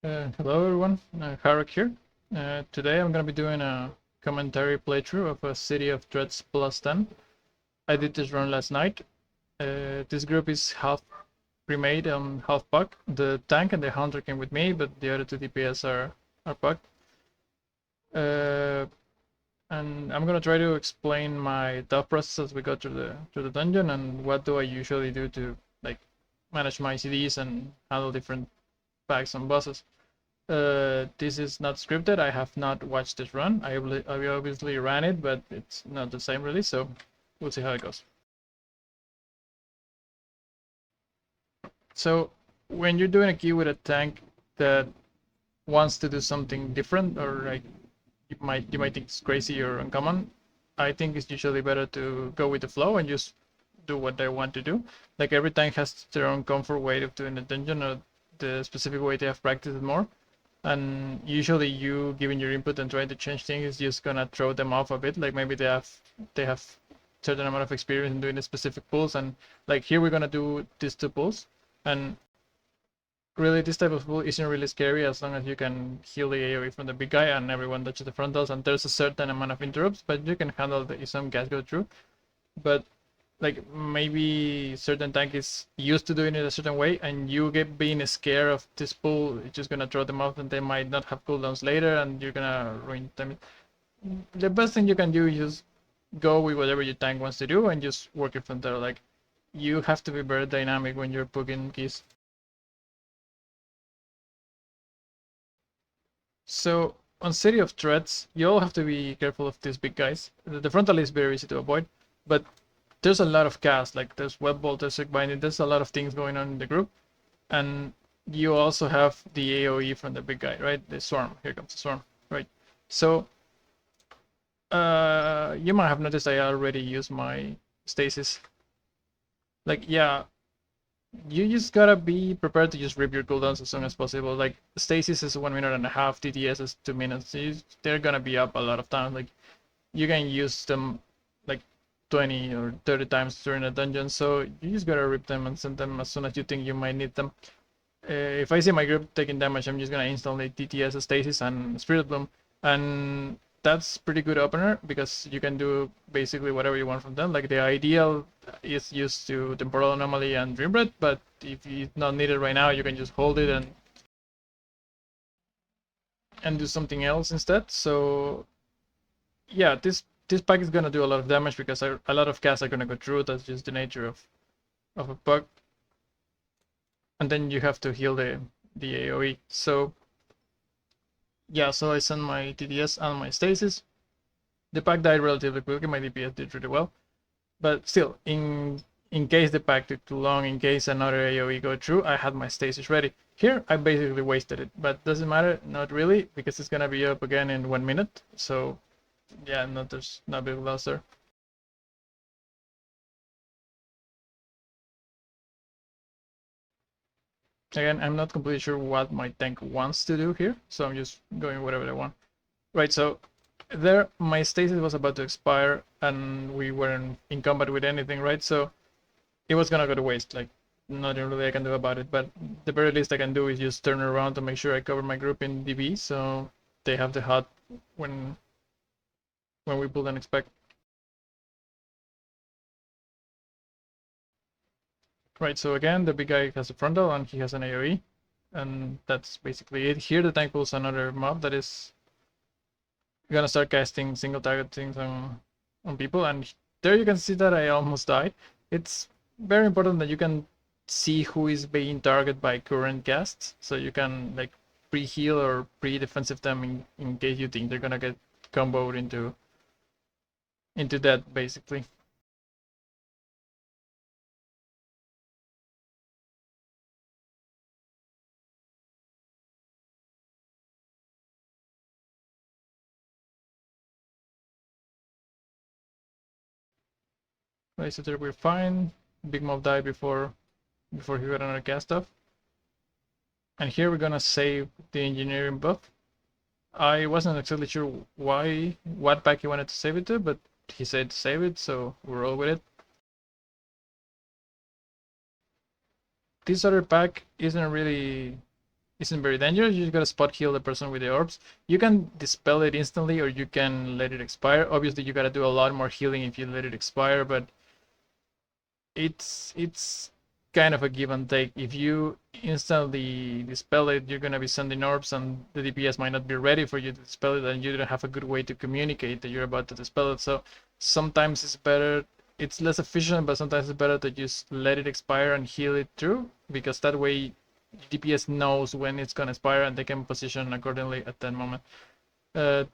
Hello everyone, Harak here. Today I'm going to be doing a commentary playthrough of a City of Dreads plus 10. I did this run last night. This group is half pre-made and half puck. The tank and the hunter came with me, but the other two DPS are puck. Uh, and I'm going to try to explain my thought process as we go through the dungeon and what do I usually do to like manage my CDs and handle different packs and bosses. This is not scripted. I have not watched this run. I obviously ran it, but it's not the same really, so we'll see how it goes. So when you're doing a queue with a tank that wants to do something different, or like you might think it's crazy or uncommon, I think it's usually better to go with the flow and just do what they want to do. Like every tank has their own comfort way of doing the dungeon or the specific way they have practiced more. And usually you giving your input and trying to change things is just gonna throw them off a bit. Like maybe they have certain amount of experience in doing a specific pulls, and like here we're gonna do these two pulls, and really this type of pull isn't really scary as long as you can heal the AoE from the big guy and everyone touches the frontals, and there's a certain amount of interrupts, but you can handle if some gas go through. But like maybe certain tank is used to doing it a certain way and you get being scared of this pull, it's just gonna throw them off and they might not have cooldowns later and you're gonna ruin them. The best thing you can do is just go with whatever your tank wants to do and just work it from there. Like you have to be very dynamic when you're pugging keys. So on City of Threats, you all have to be careful of these big guys. The frontal is very easy to avoid, but there's a lot of cast, like there's web bolt, there's sick binding, there's a lot of things going on in the group. And you also have the AoE from the big guy, right? The swarm. Here comes the swarm, right? So you might have noticed I already used my stasis. Like, yeah, you just gotta be prepared to just rip your cooldowns as soon as possible. Like stasis is 1.5 minutes, TTS is 2 minutes. They're gonna be up a lot of times. Like you can use them like 20 or 30 times during a dungeon, so you just gotta rip them and send them as soon as you think you might need them. If I see my group taking damage, I'm just gonna instantly DTS Stasis and Spirit Bloom, and that's pretty good opener because you can do basically whatever you want from them. Like the ideal is used to Temporal Anomaly and Dreambread, but if it's not needed right now, you can just hold it and do something else instead. So yeah, this pack is gonna do a lot of damage because a lot of casts are gonna go through. That's just the nature of a bug. And then you have to heal the AoE. So yeah, so I sent my TDS and my stasis. The pack died relatively quickly. My DPS did really well, but still, in case the pack took too long, in case another AoE go through, I had my stasis ready. Here, I basically wasted it, but doesn't matter, not really, because it's gonna be up again in 1 minute. So yeah, there's no big loss there. Again, I'm not completely sure what my tank wants to do here, so I'm just going whatever I want. Right, so there my stasis was about to expire and we weren't in combat with anything, right? So it was gonna go to waste, like nothing really I can do about it, but the very least I can do is just turn around to make sure I cover my group in DB so they have the hot when we pull and expect. Right, so again the big guy has a frontal and he has an AoE, and that's basically it. Here the tank pulls another mob that is gonna start casting single target things on people, and there you can see that I almost died. It's very important that you can see who is being targeted by current casts, so you can like pre-heal or pre-defensive them in case you think they're gonna get comboed into that basically. Right, so there we're fine. Big mob died before he got another cast off. And here we're gonna save the engineering buff. I wasn't exactly sure what pack he wanted to save it to, but he said save it, so we'll roll with it. This other pack isn't really isn't very dangerous. You just gotta spot heal the person with the orbs. You can dispel it instantly, or you can let it expire. Obviously, you gotta do a lot more healing if you let it expire, but it's kind of a give and take. If you instantly dispel it, you're gonna be sending orbs, and the DPS might not be ready for you to dispel it, and you don't have a good way to communicate that you're about to dispel it. So sometimes it's better. It's less efficient, but sometimes it's better to just let it expire and heal it through, because that way DPS knows when it's gonna expire and they can position accordingly at that moment.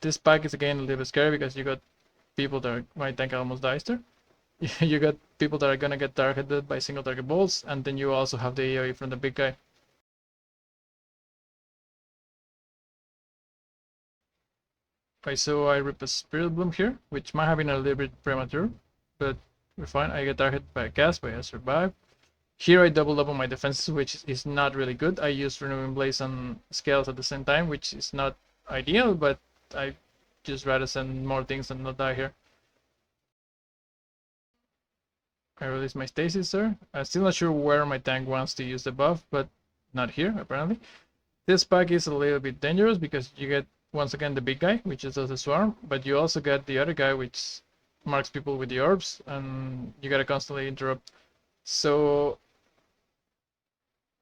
This pack is again a little bit scary because you got people that are, my tank almost dies there. You got people that are gonna get targeted by single target bolts, and then you also have the AoE from the big guy. Okay, so I rip a Spirit Bloom here, which might have been a little bit premature, but we're fine. I get targeted by a cast, but I survive. Here I double up on my defenses, which is not really good. I use Renewing Blaze and Scales at the same time, which is not ideal, but I just rather send more things and not die here. I release my stasis, sir. I'm still not sure where my tank wants to use the buff, but not here, apparently. This pack is a little bit dangerous because you get, once again, the big guy, which is a swarm, but you also get the other guy, which marks people with the orbs, and you gotta constantly interrupt. So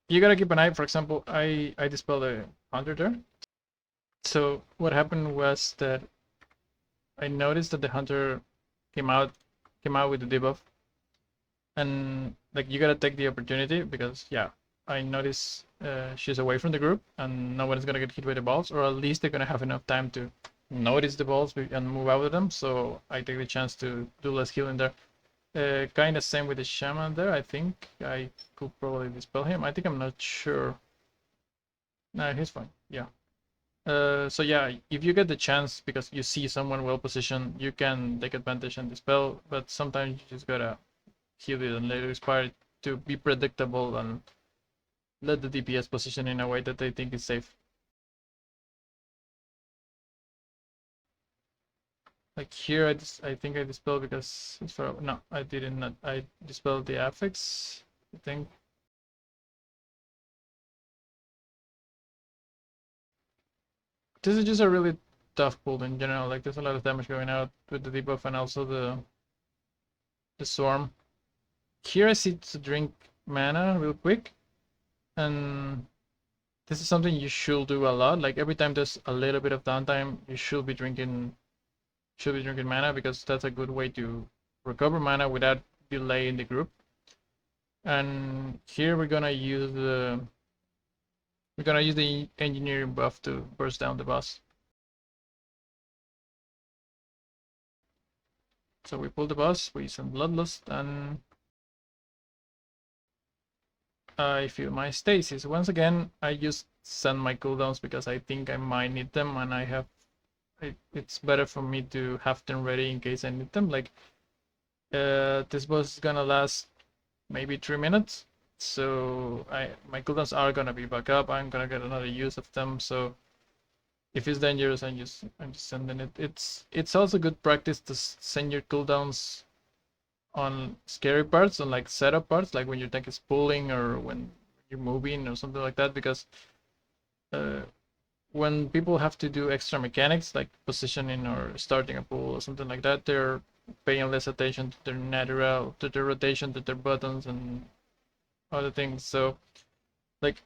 you gotta keep an eye. For example, I dispelled a hunter there. So what happened was that I noticed that the hunter came out with the debuff, and like you gotta take the opportunity because yeah, I notice she's away from the group and no one is gonna get hit by the balls, or at least they're gonna have enough time to notice the balls and move out with them. So I take the chance to do less healing there. Kind of same with the shaman there. I think I could probably dispel him. I think I'm not sure. Nah, he's fine. Yeah. So yeah, if you get the chance because you see someone well positioned, you can take advantage and dispel. But sometimes you just gotta heal it and let it expire to be predictable and let the DPS position in a way that they think is safe. Like here, I think I dispelled because it's for no, I didn't. Not, I dispelled the affix. I think. This is just a really tough pull in general. Like there's a lot of damage going out with the debuff and also the swarm. Here I see to drink mana real quick, and this is something you should do a lot. Like every time there's a little bit of downtime, you should be drinking mana because that's a good way to recover mana without delay in the group. And here we're gonna use the engineering buff to burst down the boss. So we pull the boss, we send Bloodlust, and I feel my stasis. Once again, I just send my cooldowns because I think I might need them, and it's better for me to have them ready in case I need them. Like this boss is gonna last maybe 3 minutes, so my cooldowns are gonna be back up. I'm gonna get another use of them. So if it's dangerous, I'm just sending it. It's also good practice to send your cooldowns on scary parts, on like setup parts, like when your tank is pulling or when you're moving or something like that, because uh, when people have to do extra mechanics like positioning or starting a pull or something like that, they're paying less attention to their natural, to their rotation, to their buttons and other things. So like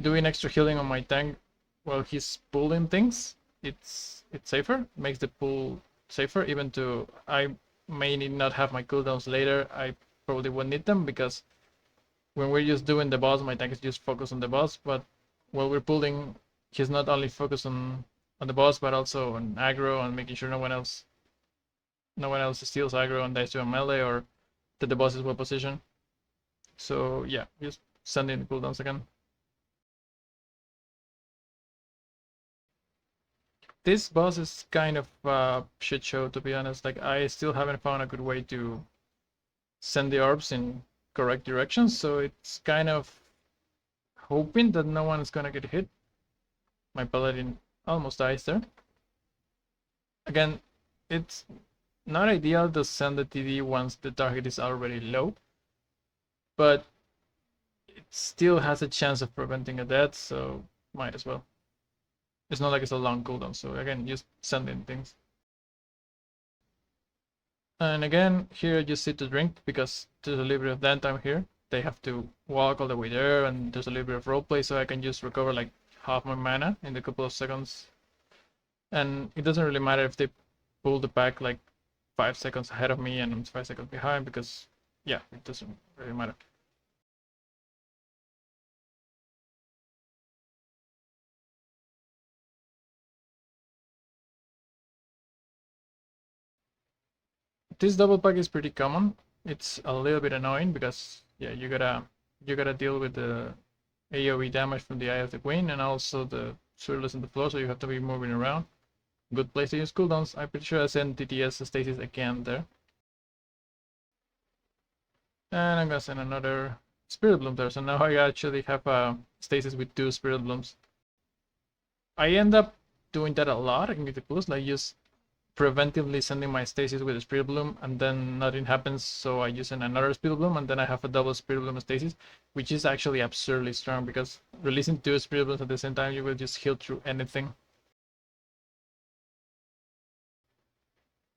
doing extra healing on my tank while he's pulling things, it's safer, makes the pull safer. Even to I may need not have my cooldowns later, I probably won't need them because when we're just doing the boss, my tank is just focused on the boss. But while we're pulling, he's not only focused on the boss but also on aggro and making sure no one else steals aggro and dies to a melee or that the boss is well positioned. So yeah, just sending the cooldowns again. This boss is kind of a shit show, to be honest. Like I still haven't found a good way to send the orbs in correct directions, so it's kind of hoping that no one is gonna get hit. My paladin almost dies there. Again, it's not ideal to send the TD once the target is already low, but it still has a chance of preventing a death, so might as well. It's not like it's a long cooldown, so again, just send in things. And again, here I just sit to drink because there's a little bit of downtime here. They have to walk all the way there, and there's a little bit of roleplay, so I can just recover like half my mana in a couple of seconds. And it doesn't really matter if they pull the pack like 5 seconds ahead of me and I'm 5 seconds behind, because yeah, it doesn't really matter. This double pack is pretty common. It's a little bit annoying because yeah, you gotta deal with the AoE damage from the Eye of the Queen and also the Swirless in the floor, so you have to be moving around. Good place to use cooldowns. I'm pretty sure I sent TTS stasis again there. And I'm gonna send another Spirit Bloom there. So now I actually have a stasis with 2 Spirit Blooms. I end up doing that a lot in the plus, like just preventively sending my stasis with a Spirit Bloom, and then nothing happens, so I use another Spirit Bloom, and then I have a double Spirit Bloom stasis, which is actually absurdly strong because releasing 2 Spirit Blooms at the same time, you will just heal through anything.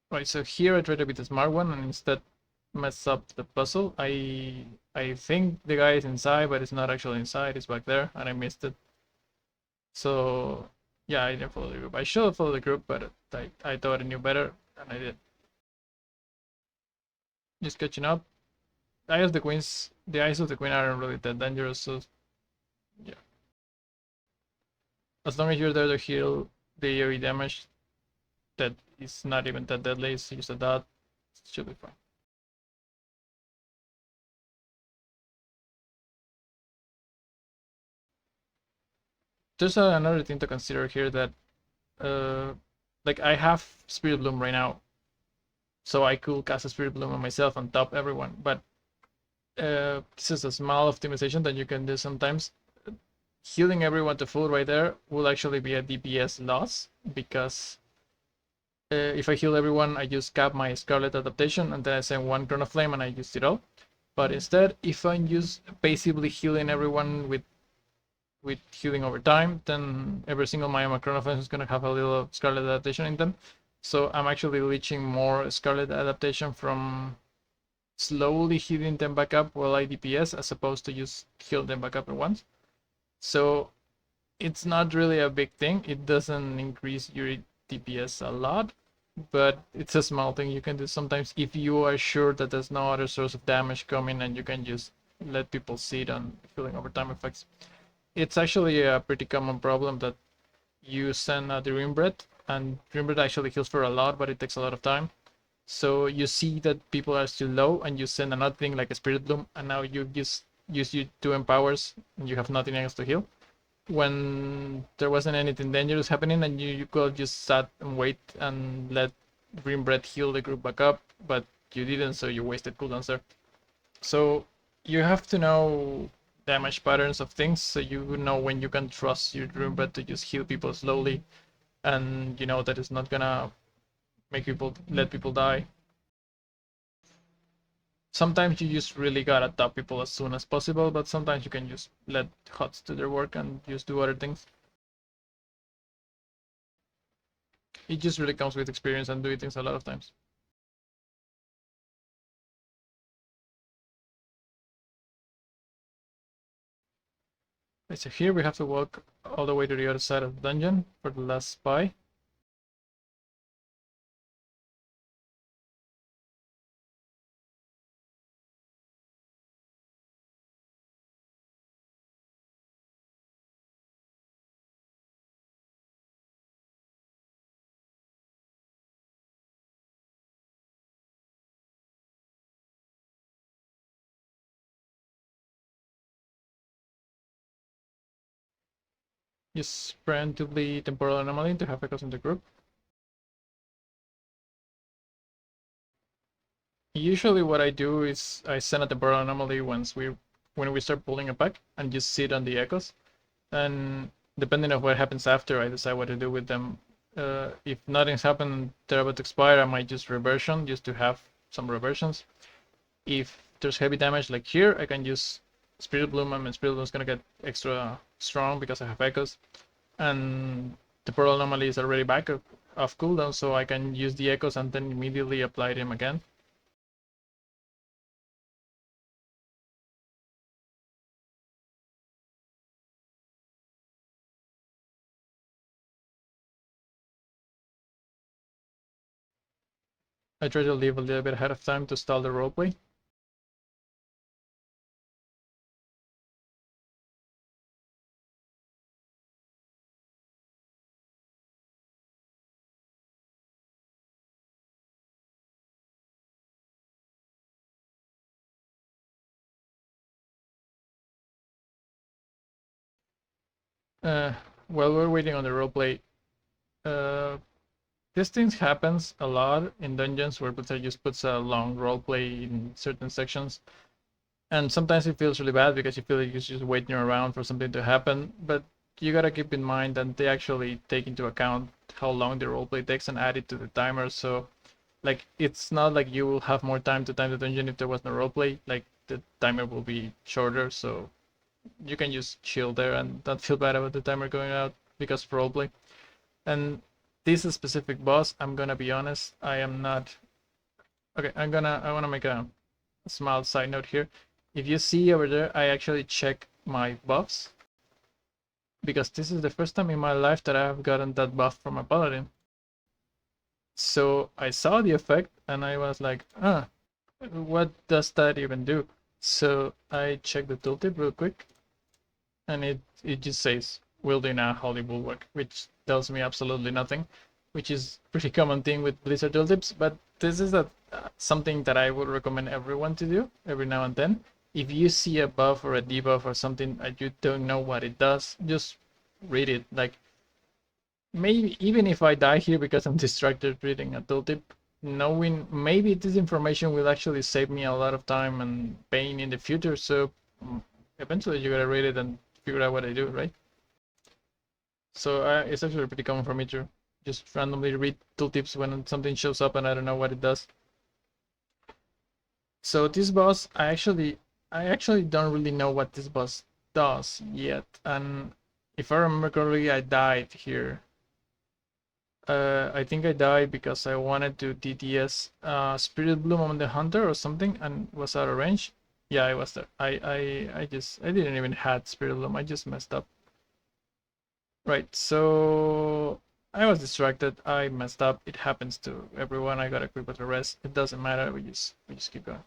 Right, so here I try to be the smart one and instead mess up the puzzle. I think the guy is inside, but it's not actually inside, it's back there, and I missed it. So yeah, I didn't follow the group. I should have followed the group, but I thought I knew better, and I did. Just catching up. The eyes of the queen aren't really that dangerous, so yeah. As long as you're there to heal the AoE damage, that is not even that deadly, so use a dot, it should be fine. There's another thing to consider here that, like I have Spirit Bloom right now, so I could cast a Spirit Bloom on myself and top everyone, but this is a small optimization that you can do sometimes. Healing everyone to full right there will actually be a DPS loss because if I heal everyone, I just cap my Scarlet adaptation and then I send 1 Chrono Flame and I used it all. But instead, if I'm just basically healing everyone with healing over time, then every single my Chrono Flame is gonna have a little Scarlet adaptation in them. So I'm actually leeching more Scarlet adaptation from slowly healing them back up while I DPS as opposed to just heal them back up at once. So it's not really a big thing. It doesn't increase your DPS a lot, but it's a small thing you can do sometimes if you are sure that there's no other source of damage coming and you can just let people sit on healing over time effects. It's actually a pretty common problem that you send a Dream Breath, and Dream Breath actually heals for a lot, but it takes a lot of time. So you see that people are still low and you send another thing like a Spirit Bloom, and now you just use your 2 empowers and you have nothing else to heal. When there wasn't anything dangerous happening and you could just sat and wait and let Green Bread heal the group back up, but you didn't, so you wasted cooldowns there. So you have to know damage patterns of things, so you know when you can trust your Green Bread to just heal people slowly, and you know that it's not gonna let people die. Sometimes you just really gotta top people as soon as possible, but sometimes you can just let HOTS do their work and just do other things. It just really comes with experience and doing things a lot of times. Okay, so here we have to walk all the way to the other side of the dungeon for the last spy. Use preemptively temporal anomaly to have echoes in the group. Usually what I do is I send a temporal anomaly when we start pulling a pack and just sit on the echoes. And depending on what happens after, I decide what to do with them. If nothing's happened, they're about to expire, I might just reversion just to have some reversions. If there's heavy damage like here, I can just Spirit Bloom, I mean Spirit Bloom is gonna get extra strong because I have echoes, and the Pearl Anomaly is already back off cooldown, so I can use the echoes and then immediately apply them again. I try to leave a little bit ahead of time to stall the roleplay. Uh, while we're waiting on the roleplay, uh, this thing happens a lot in dungeons where Blizzard just puts a long roleplay in certain sections, and sometimes it feels really bad because you feel like you're just waiting around for something to happen. But you gotta keep in mind that they actually take into account how long the roleplay takes and add it to the timer. So, like, it's not like you will have more time to time the dungeon if there was no roleplay. Like, the timer will be shorter, so you can just chill there and not feel bad about the timer going out because of roleplay. And this specific boss, I'm gonna be honest, I am not. Okay, I wanna make a small side note here. If you see over there, I actually check my buffs because this is the first time in my life that I have gotten that buff from a paladin. So I saw the effect and I was like, what does that even do? So I checked the tooltip real quick and it just says wielding a holy bulwark, which tells me absolutely nothing, which is pretty common thing with Blizzard tooltips. But this is something that I would recommend everyone to do every now and then. If you see a buff or a debuff or something and you don't know what it does, just read it. Like, maybe even if I die here because I'm distracted reading a tooltip, knowing maybe this information will actually save me a lot of time and pain in the future. So eventually you gotta read it and figure out what I do, right? So it's actually pretty common for me to just randomly read tooltips when something shows up and I don't know what it does. So this boss, I actually don't really know what this boss does yet, and if I remember correctly, I died here. I think I died because I wanted to DDS Spirit Bloom on the Hunter or something and was out of range. Yeah, I was there. I didn't even had Spirit Bloom. I just messed up. Right, so I was distracted. I messed up. It happens to everyone. I got equipped with the rest. It doesn't matter. We just keep going.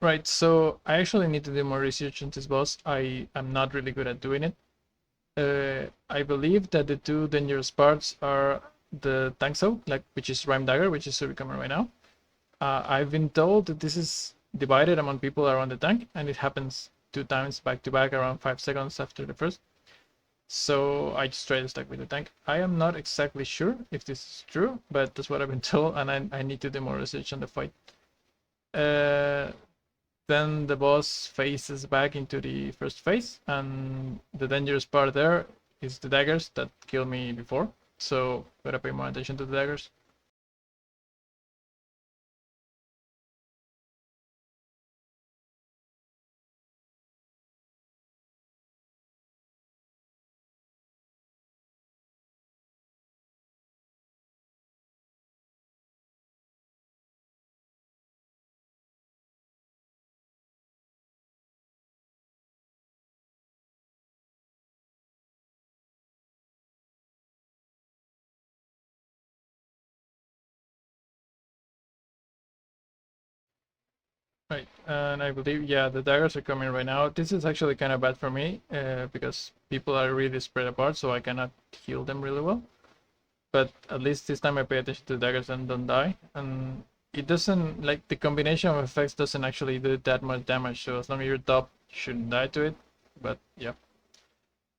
Right, so I actually need to do more research on this boss. I am not really good at doing it. I believe that the two dangerous parts are the tank soak, like which is Rhyme Dagger, which is coming right now. I've been told that this is divided among people around the tank, and it happens 2 times back to back around 5 seconds after the first. So I just try to stack with the tank. I am not exactly sure if this is true, but that's what I've been told, and I need to do more research on the fight. Uh, then the boss faces back into the first phase, and the dangerous part there is the daggers that killed me before. So gotta pay more attention to the daggers. Right, and I believe, yeah, the daggers are coming right now. This is actually kind of bad for me because people are really spread apart, so I cannot heal them really well. But at least this time I pay attention to the daggers and don't die. And it doesn't, like, the combination of effects doesn't actually do that much damage, so as long as you're top, you shouldn't die to it. But yeah,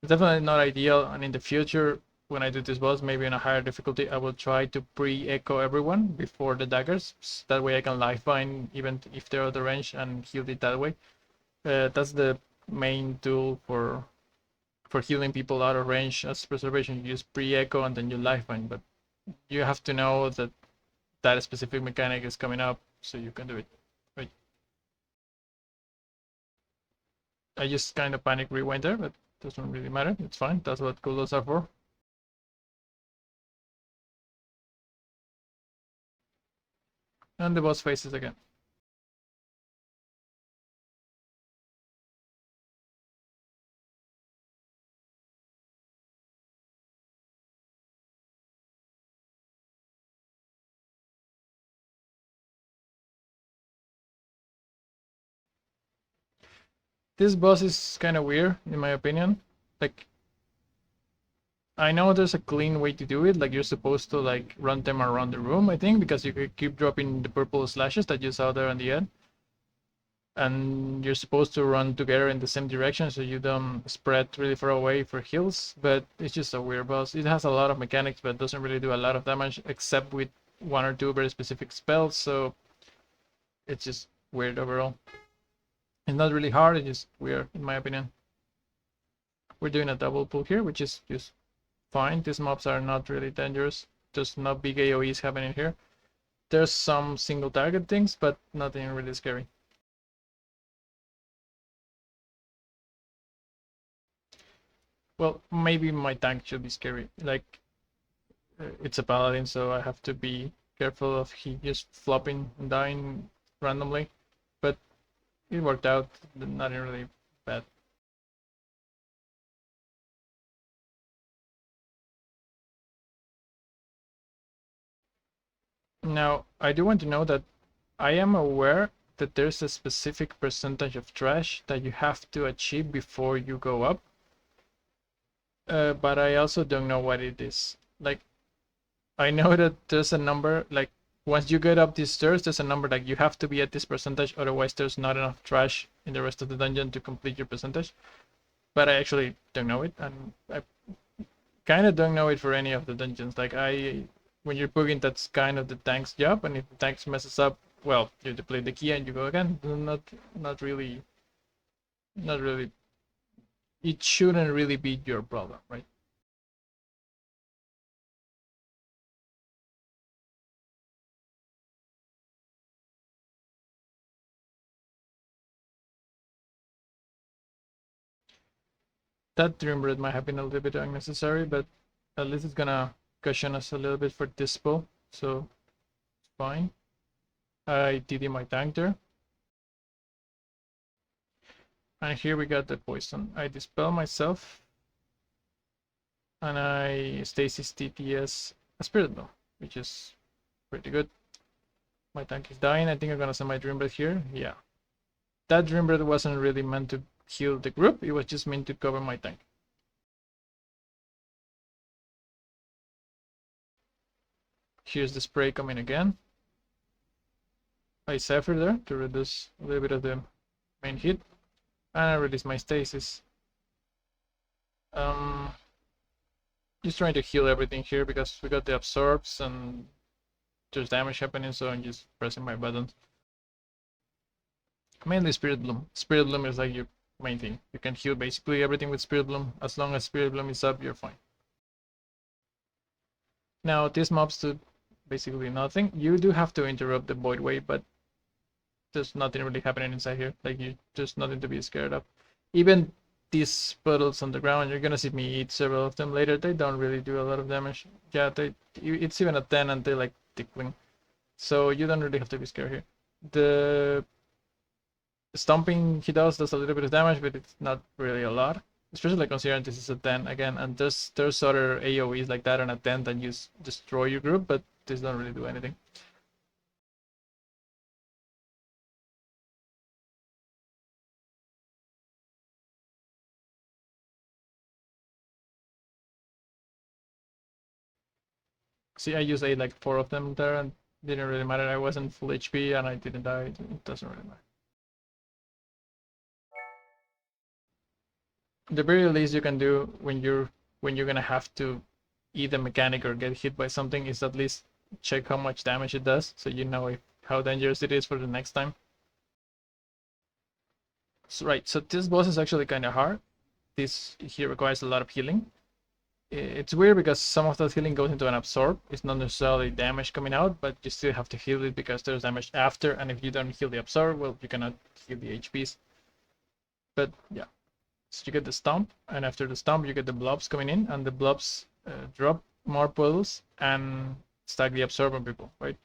it's definitely not ideal. And in the future, when I do this boss, maybe in a higher difficulty, I will try to pre-echo everyone before the daggers. That way I can lifeline even if they're out of range and heal it that way. That's the main tool for healing people out of range as preservation. You use pre-echo and then you lifeline, but you have to know that that specific mechanic is coming up so you can do it. Right. I just kind of panic rewind there, but doesn't really matter. It's fine. That's what cooldowns are for. And the boss faces again. This boss is kind of weird, in my opinion. Like, I know there's a clean way to do it, like you're supposed to like run them around the room, I think, because you could keep dropping the purple slashes that you saw there on the end. And you're supposed to run together in the same direction so you don't spread really far away for heals, but it's just a weird boss. It has a lot of mechanics, but doesn't really do a lot of damage except with one or two very specific spells, so it's just weird overall. It's not really hard, it's just weird in my opinion. We're doing a double pull here, which is just fine. These mobs are not really dangerous. There's no big AoEs happening here. There's some single target things, but nothing really scary. Well, maybe my tank should be scary. Like, it's a paladin, so I have to be careful of he just flopping and dying randomly. But it worked out, not really bad. Now, I do want to know that I am aware that there's a specific percentage of trash that you have to achieve before you go up. But I also don't know what it is. Like, I know that there's a number, like, once you get up these stairs, there's a number like you have to be at this percentage, otherwise there's not enough trash in the rest of the dungeon to complete your percentage. But I actually don't know it, and I kind of don't know it for any of the dungeons. Like, when you're pugging, that's kind of the tank's job, and if the tank messes up, well, you deplete the key and you go again. Not really, not really. It shouldn't really be your problem, right? That dream bread might have been a little bit unnecessary, but at least it's gonna cushion us a little bit for dispo, so it's fine. I did in my tank there. And here we got the poison. I dispel myself, and I stasis TTS a spirit bomb, which is pretty good. My tank is dying. I think I'm gonna send my dream bread here. Yeah. That dream bread wasn't really meant to heal the group, it was just meant to cover my tank. Here's the spray coming again. I Zephyr there to reduce a little bit of the main hit, and I release my stasis. Just trying to heal everything here because we got the absorbs and there's damage happening, so I'm just pressing my buttons. Mainly Spirit Bloom. Spirit Bloom is like your main thing. You can heal basically everything with Spirit Bloom. As long as Spirit Bloom is up, you're fine. Now, these mobs do basically nothing. You do have to interrupt the Void Wave, but there's nothing really happening inside here. Like, there's nothing to be scared of. Even these puddles on the ground, you're gonna see me eat several of them later. They don't really do a lot of damage. Yeah, it's even a 10 and they like tickling. So you don't really have to be scared here. The stomping he does a little bit of damage, but it's not really a lot. Especially considering this is a 10 again, and there's other AoEs like that on a 10 that just destroy your group, but this don't really do anything. See, I used like 4 of them there, and didn't really matter. I wasn't full HP, and I didn't die. It doesn't really matter. The very least you can do when you're gonna have to eat a mechanic or get hit by something is at least check how much damage it does, so you know how dangerous it is for the next time. So, right, so this boss is actually kind of hard. This here requires a lot of healing. It's weird because some of that healing goes into an absorb. It's not necessarily damage coming out, but you still have to heal it because there's damage after, and if you don't heal the absorb, well, you cannot heal the HPs. But yeah, so you get the stomp, and after the stomp you get the blobs coming in, and the blobs drop more puddles and stack the absorb on people, right?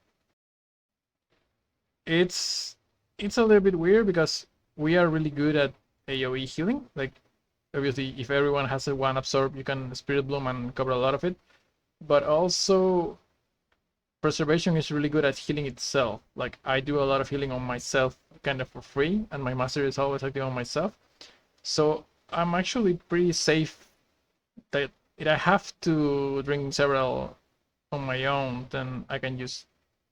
It's a little bit weird because we are really good at AoE healing. Like obviously, if everyone has a one absorb, you can Spirit Bloom and cover a lot of it. But also, preservation is really good at healing itself. Like I do a lot of healing on myself, kind of for free, and my master is always active on myself. So I'm actually pretty safe. That if I have to drink several on my own, then I can just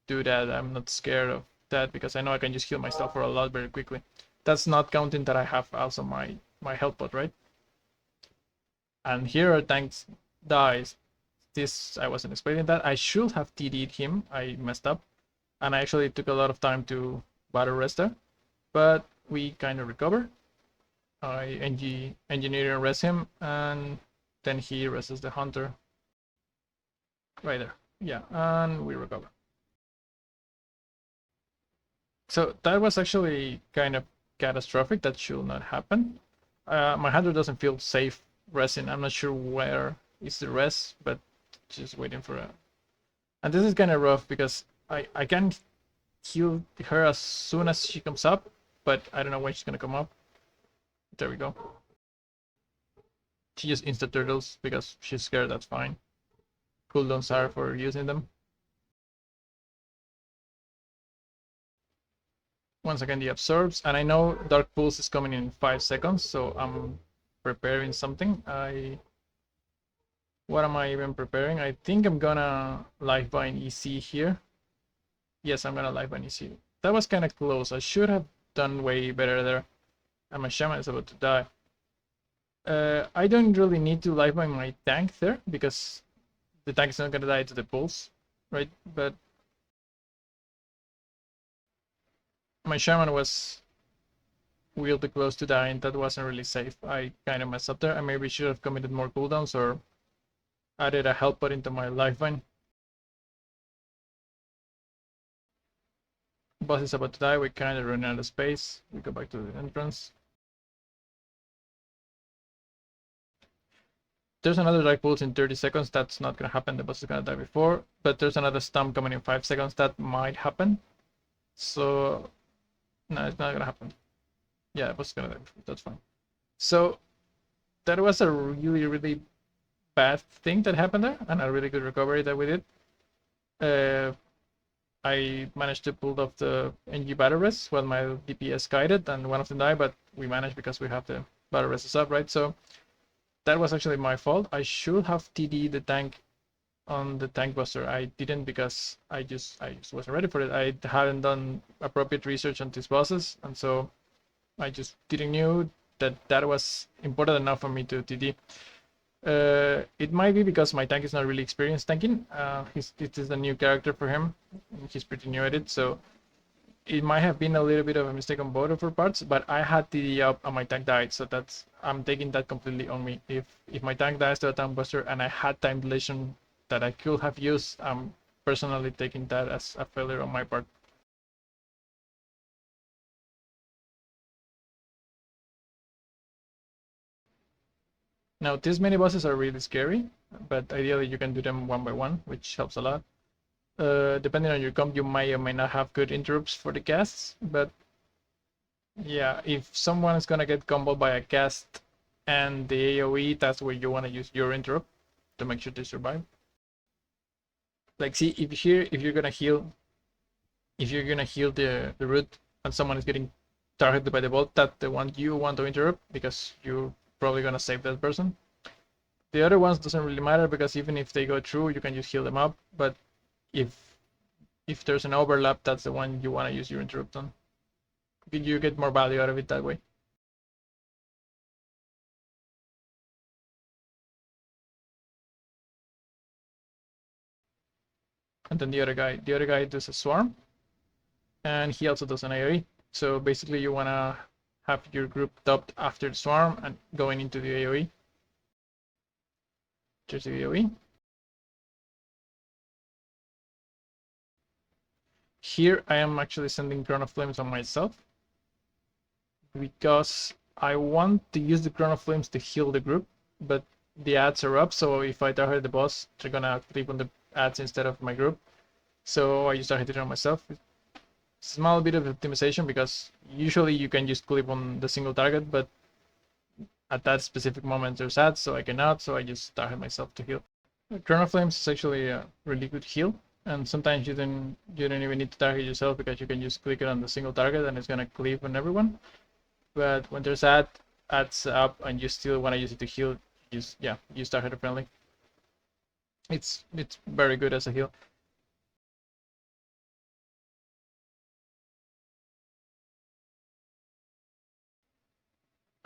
do that. I'm not scared of that because I know I can just heal myself for a lot very quickly. That's not counting that I have also my health pot, right? And here our tanks dies. This I wasn't expecting that. I should have TD'd him. I messed up, and I actually took a lot of time to battle rester, but we kind of recover. I engineer and rest him, and then he rests the hunter right there. Yeah, and we recover. So that was actually kind of catastrophic. That should not happen. My hunter doesn't feel safe resting. I'm not sure where is the rest, but just waiting for a. And this is kind of rough because I can heal her as soon as she comes up, but I don't know when she's gonna come up. There we go. She just insta turtles because she's scared. That's fine. Cooldowns are for using them. Once again, the absorbs, and I know Dark Pulse is coming in 5 seconds, so I'm preparing something. What am I even preparing? I think I'm gonna Lifeline EC here. Yes, I'm gonna Lifeline EC. That was kind of close. I should have done way better there. And my Shaman is about to die. I don't really need to Lifeline my tank there because the tank is not gonna die to the pulse, right? But my Shaman was really close to dying. That wasn't really safe. I kind of messed up there. I maybe should have committed more cooldowns or added a health pot into my Lifeline. Boss is about to die. We kind of run out of space. We go back to the entrance. There's another Dark Pulse in 30 seconds. That's not gonna happen. The boss is gonna die before. But there's another stomp coming in 5 seconds. That might happen. So no, it's not gonna happen. Yeah, the boss is gonna die before. That's fine. So that was a really, really bad thing that happened there, and a really good recovery that we did. I managed to pull off the NG battle res while my DPS guided, and one of them died, but we managed because we have the battle res up, right? So that was actually my fault. I should have TD the tank on the tank buster. I didn't because I just wasn't ready for it. I hadn't done appropriate research on these bosses, and so I just didn't knew that that was important enough for me to TD. It might be because my tank is not really experienced tanking. It is a new character for him. He's pretty new at it, so it might have been a little bit of a mistake on both of our parts. But I had TD up and my tank died, so that's I'm taking that completely on me. If my tank dies to a tank buster and I had time dilation that I could have used, I'm personally taking that as a failure on my part. Now these mini bosses are really scary, but ideally you can do them one by one, which helps a lot. Depending on your comp, you may or may not have good interrupts for the casts, but yeah, if someone is gonna get comboed by a cast and the AoE, that's where you want to use your interrupt to make sure they survive. Like, see, if you're gonna heal, the root and someone is getting targeted by the bolt, that's the one you want to interrupt because you're probably gonna save that person. The other ones doesn't really matter because even if they go through, you can just heal them up. But if there's an overlap, that's the one you want to use your interrupt on. You get more value out of it that way. And then the other guy does a swarm, and he also does an AoE. So basically, you want to have your group topped after the swarm and going into the AoE. There's the AoE. Here I am actually sending Crown of Flames on myself because I want to use the Chrono Flames to heal the group, but the ads are up, so if I target the boss, they're gonna clip on the ads instead of my group. So I just targeted it on myself. Small bit of optimization because usually you can just clip on the single target, but at that specific moment there's ads, so I cannot, so I just target myself to heal. Chrono Flames is actually a really good heal, and sometimes you don't even need to target yourself because you can just click it on the single target and it's gonna clip on everyone. But when there's ads up and you still want to use it to heal, use target friendly. It's very good as a heal.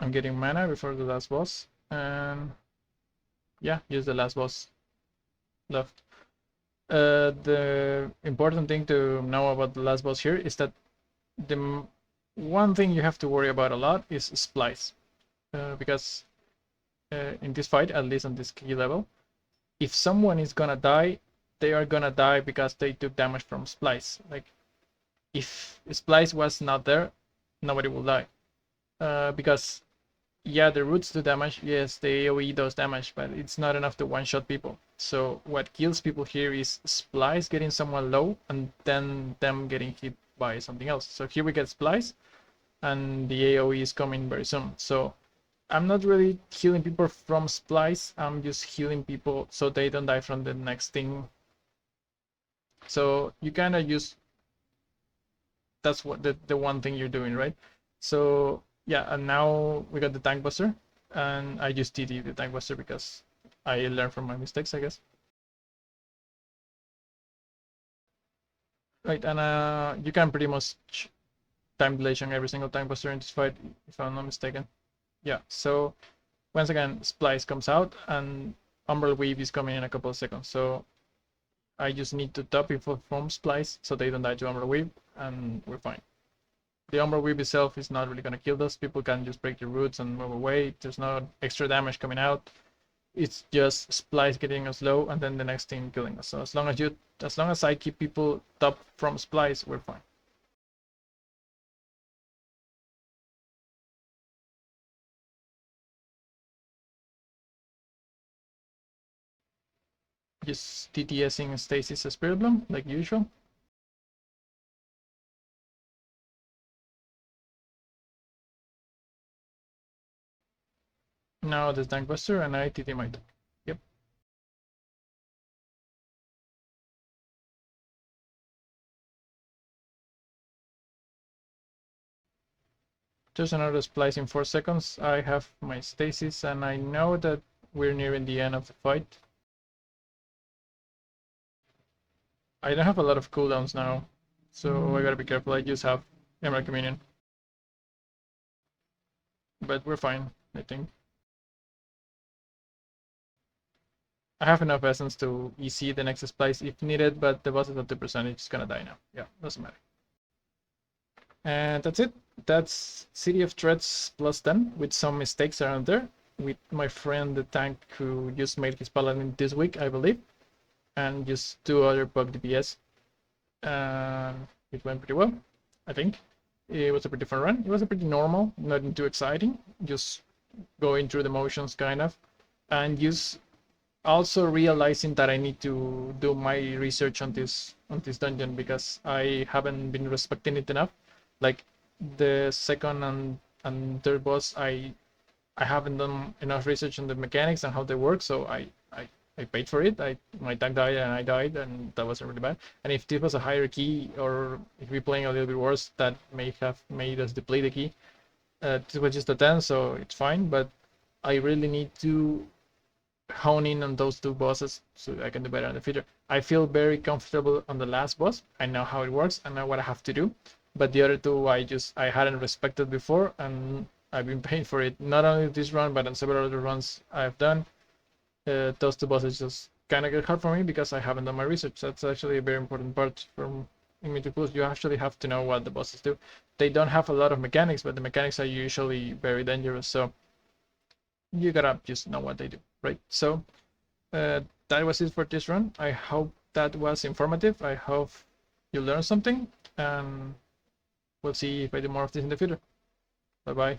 I'm getting mana before the last boss, and yeah, use the last boss left. The important thing to know about the last boss here is that the one thing you have to worry about a lot is splice, because in this fight, at least on this key level, if someone is gonna die, they are gonna die because they took damage from splice. Like if splice was not there, nobody will die, because yeah, the roots do damage. Yes, the AoE does damage, but it's not enough to one-shot people. So what kills people here is Splice getting someone low and then them getting hit by something else. So here we get Splice and the AoE is coming very soon. So I'm not really healing people from Splice. I'm just healing people so they don't die from the next thing. So you kind of use, that's what the one thing you're doing, right? So yeah, and now we got the tank buster, and I just TD the tank buster because I learned from my mistakes, I guess. Right, and you can pretty much time dilation every single tank buster in this fight, if I'm not mistaken. Yeah, so once again, Splice comes out, and Umbral Weave is coming in a couple of seconds, so I just need to top info from Splice so they don't die to Umbral Weave, and we're fine. The Umbral Weave itself is not really going to kill us. People can just break the roots and move away. There's no extra damage coming out. It's just Splice getting us low and then the next thing killing us. So as long as I keep people top from Splice, we're fine. Just TTSing Stasis as Spirit Bloom, like usual. Now there's Tank Buster and I TT my tank. Yep. There's another Splice in 4 seconds. I have my Stasis and I know that we're nearing the end of the fight. I don't have a lot of cooldowns now, so I gotta be careful. I just have Emerald Communion. But we're fine, I think. I have enough essence to EC the next Splice if needed, but the boss is at 2%, it's gonna die now. Yeah, doesn't matter. And that's it. That's City of Threats plus 10 with some mistakes around there. With my friend the tank who just made his paladin this week, I believe. And just 2 other bug DPS. It went pretty well, I think. It was a pretty fun run. It was a pretty normal, nothing too exciting. Just going through the motions kind of. And just also realizing that I need to do my research on this dungeon because I haven't been respecting it enough. Like the second and third boss, I haven't done enough research on the mechanics and how they work, so I paid for it. My tank died and I died, and that wasn't really bad. And if this was a higher key, or if we're playing a little bit worse, that may have made us deplete the key. This was just a 10, so it's fine, but I really need to hone in on those 2 bosses so I can do better in the future. I feel very comfortable on the last boss. I know how it works. I know what I have to do. But the other 2 I hadn't respected before, and I've been paying for it. Not only this run, but on several other runs I've done. Those 2 bosses just kind of get hard for me because I haven't done my research. That's actually a very important part from me to push. You actually have to know what the bosses do. They don't have a lot of mechanics, but the mechanics are usually very dangerous. So you gotta just know what they do, right? So that was it for this run. I hope that was informative. I hope you learned something, and we'll see if I do more of this in the future. Bye bye.